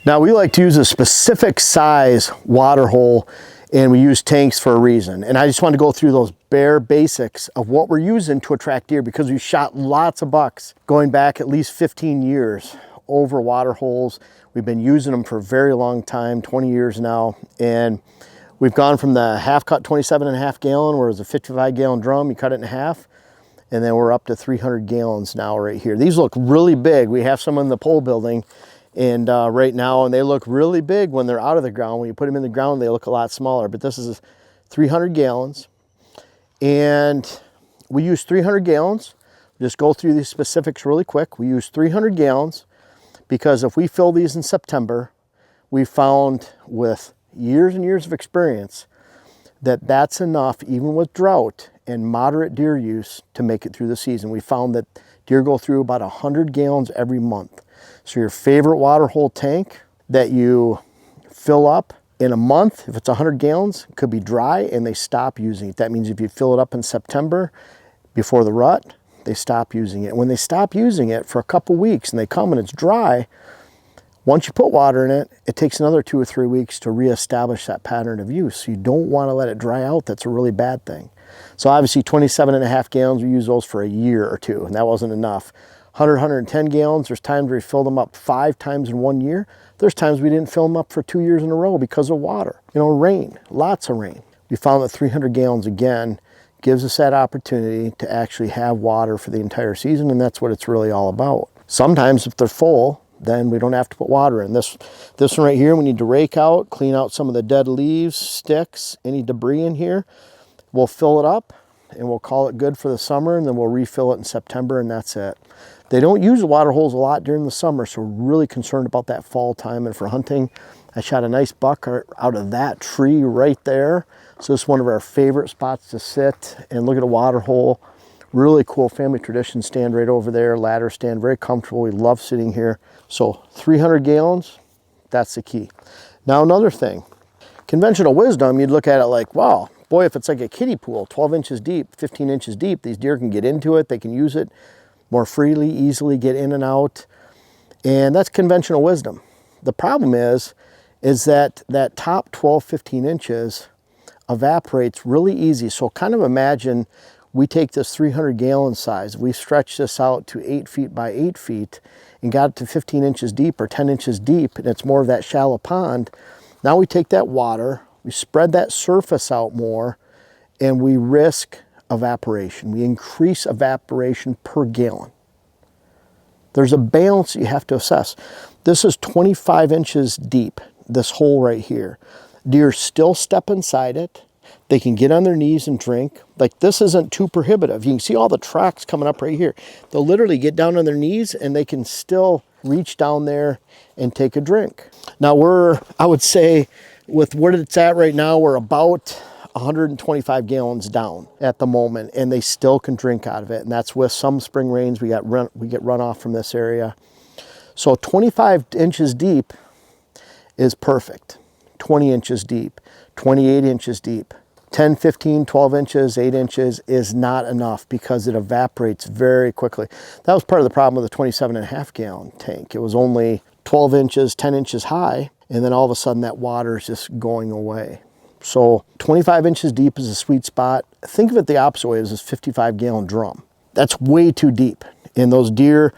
Now we like to use a specific size water hole, and we use tanks for a reason. And I just want to go through those bare basics of what we're using to attract deer, because we've shot lots of bucks going back at least 15 years over water holes. We've been using them for a very long time, 20 years now. And we've gone from the half cut 27.5 gallon, where it was a 55 gallon drum, you cut it in half. And then we're up to 300 gallons now right here. These look really big. We have some in the pole building and right now, and they look really big when they're out of the ground. When you put them in the ground, they look a lot smaller, but this is 300 gallons. And we use 300 gallons. Just go through these specifics really quick. We use 300 gallons because if we fill these in September, we found with years and years of experience that that's enough, even with drought and moderate deer use, to make it through the season. We found that deer go through about 100 gallons every month. So your favorite water hole tank that you fill up in a month, if it's 100 gallons, it could be dry and they stop using it. That means if you fill it up in September before the rut, they stop using it. When they stop using it for a couple weeks and they come and it's dry, once you put water in it, it takes another 2 or 3 weeks to reestablish that pattern of use. So you don't want to let it dry out. That's a really bad thing. So obviously 27.5 gallons, we use those for a year or two, and that wasn't enough. 100, 110 gallons, there's times where we filled them up 5 times in 1 year. There's times we didn't fill them up for 2 years in a row because of water. You know, rain, lots of rain. We found that 300 gallons again gives us that opportunity to actually have water for the entire season, and that's what it's really all about. Sometimes if they're full, then we don't have to put water in. This one right here, we need to rake out, clean out some of the dead leaves, sticks, any debris in here. We'll fill it up and we'll call it good for the summer, and then we'll refill it in September, and that's it. They don't use the water holes a lot during the summer, so we're really concerned about that fall time. And for hunting, I shot a nice buck out of that tree right there. So it's one of our favorite spots to sit and look at a water hole. Really cool family tradition stand right over there, ladder stand, very comfortable. We love sitting here. So 300 gallons, that's the key. Now another thing, conventional wisdom, you'd look at it like, wow, boy, if it's like a kiddie pool, 12 inches deep, 15 inches deep, these deer can get into it, they can use it more freely, easily get in and out. And that's conventional wisdom. The problem is that that top 12, 15 inches evaporates really easy. So kind of imagine we take this 300 gallon size, we stretch this out to 8 feet by 8 feet and got it to 15 inches deep or 10 inches deep, and it's more of that shallow pond. Now we take that water, we spread that surface out more, and we risk evaporation. We increase evaporation per gallon. There's a balance that you have to assess. This is 25 inches deep, this hole right here. Deer still step inside it. They can get on their knees and drink. Like, this isn't too prohibitive. You can see all the tracks coming up right here. They'll literally get down on their knees and they can still reach down there and take a drink. Now I would say with where it's at right now, we're about 125 gallons down at the moment, and they still can drink out of it. And that's with some spring rains. We get runoff from this area. So 25 inches deep is perfect. 20 inches deep, 28 inches deep. 10, 15, 12 inches, 8 inches is not enough because it evaporates very quickly. That was part of the problem with the 27.5 gallon tank. It was only 12 inches, 10 inches high, and then all of a sudden that water is just going away. So 25 inches deep is a sweet spot. Think of it the opposite way, as this 55 gallon drum. That's way too deep. And those deer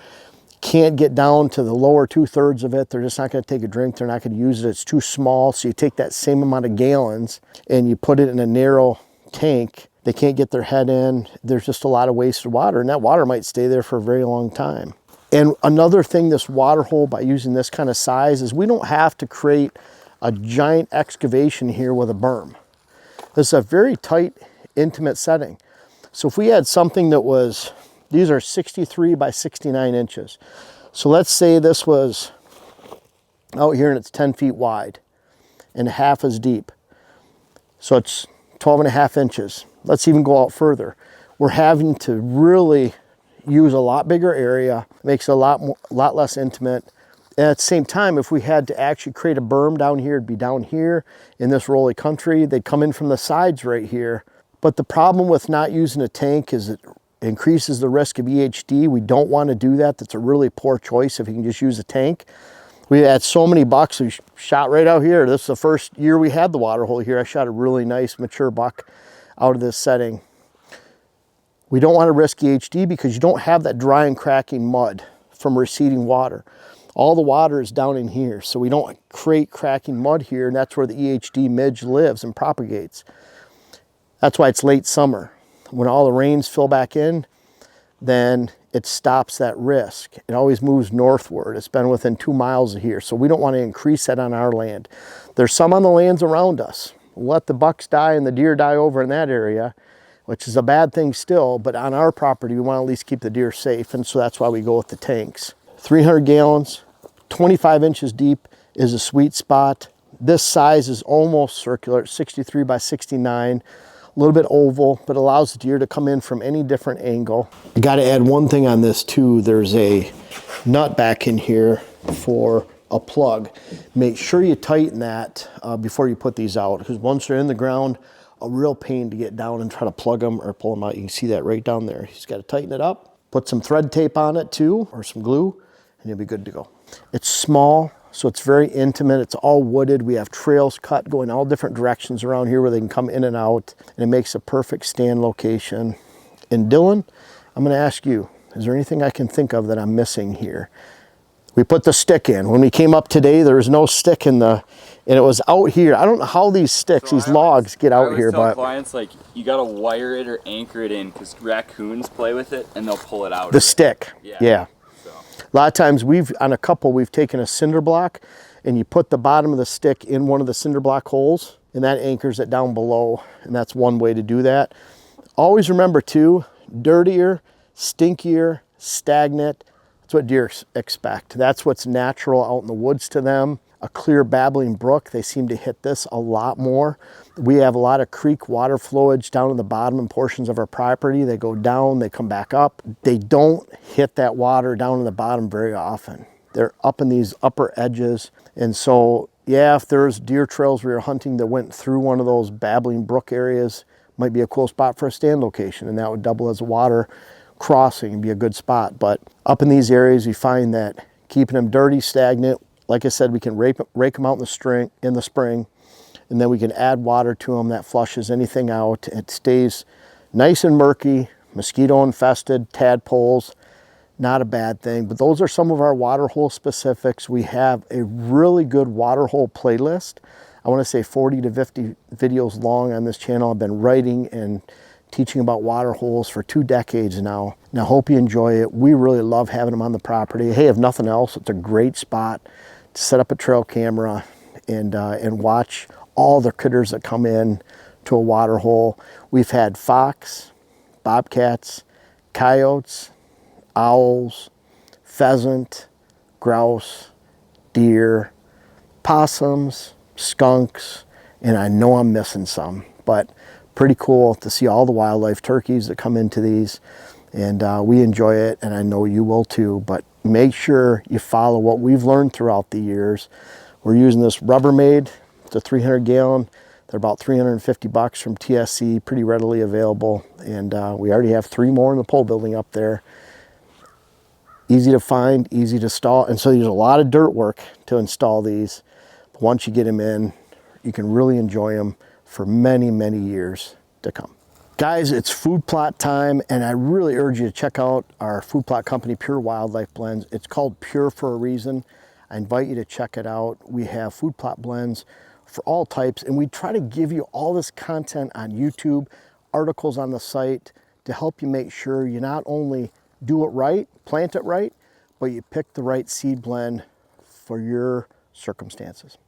can't get down to the lower 2/3 of it. They're just not going to take a drink. They're not going to use it. It's too small. So you take that same amount of gallons and you put it in a narrow tank. They can't get their head in. There's just a lot of wasted water, and that water might stay there for a very long time. And another thing, this water hole, by using this kind of size, is we don't have to create a giant excavation here with a berm. This is a very tight, intimate setting. So if we had something that was, these are 63 by 69 inches. So let's say this was out here and it's 10 feet wide and half as deep. So it's 12.5 inches. Let's even go out further. We're having to really use a lot bigger area, makes it a lot less intimate. And at the same time, if we had to actually create a berm down here, it'd be down here in this rolly country. They'd come in from the sides right here. But the problem with not using a tank is it increases the risk of EHD. We don't want to do that. That's a really poor choice if you can just use a tank. We had so many bucks we shot right out here. This is the first year we had the water hole here. I shot a really nice mature buck out of this setting. We don't want to risk EHD because you don't have that dry and cracking mud from receding water. All the water is down in here, so we don't create cracking mud here, and that's where the EHD midge lives and propagates. That's why it's late summer. When all the rains fill back in, then it stops that risk. It always moves northward. It's been within 2 miles of here, so we don't want to increase that on our land. There's some on the lands around us. We'll let the bucks die and the deer die over in that area, which is a bad thing still, but on our property, we want to at least keep the deer safe, and so that's why we go with the tanks. 300 gallons, 25 inches deep is a sweet spot. This size is almost circular, 63 by 69, a little bit oval, but allows the deer to come in from any different angle. I got to add one thing on this too. There's a nut back in here for a plug. Make sure you tighten that before you put these out, because once they're in the ground, a real pain to get down and try to plug them or pull them out. You can see that right down there. You just got to tighten it up. Put some thread tape on it too, or some glue, and you'll be good to go. It's small, so it's very intimate. It's all wooded. We have trails cut going all different directions around here where they can come in and out, and it makes a perfect stand location. And Dylan, I'm going to ask you, is there anything I can think of that I'm missing here? We put the stick in. When we came up today, there was no stick in the, and it was out here. I don't know how these sticks, these logs get out here, but clients, like, you got to wire it or anchor it in, because raccoons play with it and they'll pull it out. The stick, yeah. So. A lot of times on a couple, we've taken a cinder block and you put the bottom of the stick in one of the cinder block holes, and that anchors it down below. And that's one way to do that. Always remember too, dirtier, stinkier, stagnant, that's what deer expect. That's what's natural out in the woods to them. A clear babbling brook, they seem to hit this a lot more. We have a lot of creek water flowage down in the bottom and portions of our property. They go down, they come back up. They don't hit that water down in the bottom very often. They're up in these upper edges. And so, yeah, if there's deer trails we were hunting that went through one of those babbling brook areas, might be a cool spot for a stand location, and that would double as a water crossing and be a good spot. But up in these areas, we find that keeping them dirty, stagnant, like I said, we can rake them out in the spring, and then we can add water to them that flushes anything out. It stays nice and murky, mosquito infested, tadpoles, not a bad thing. But those are some of our water hole specifics. We have a really good water hole playlist. I want to say 40 to 50 videos long on this channel. I've been writing and teaching about water holes for 2 decades now. And I hope you enjoy it. We really love having them on the property. Hey, if nothing else, it's a great spot to set up a trail camera and watch all the critters that come in to a water hole. We've had fox, bobcats, coyotes, owls, pheasant, grouse, deer, possums, skunks, and I know I'm missing some, but pretty cool to see all the wildlife, turkeys that come into these, and we enjoy it, and I know you will too. But make sure you follow what we've learned throughout the years. We're using this Rubbermaid. It's a 300 gallon. They're about 350 bucks from TSC, pretty readily available, and we already have 3 more in the pole building up there. Easy to find, easy to install, and so there's a lot of dirt work to install these. But once you get them in, you can really enjoy them for many, many years to come. Guys, it's food plot time, and I really urge you to check out our food plot company, Pure Wildlife Blends. It's called Pure for a reason. I invite you to check it out. We have food plot blends for all types, and we try to give you all this content on YouTube, articles on the site to help you make sure you not only do it right, plant it right, but you pick the right seed blend for your circumstances.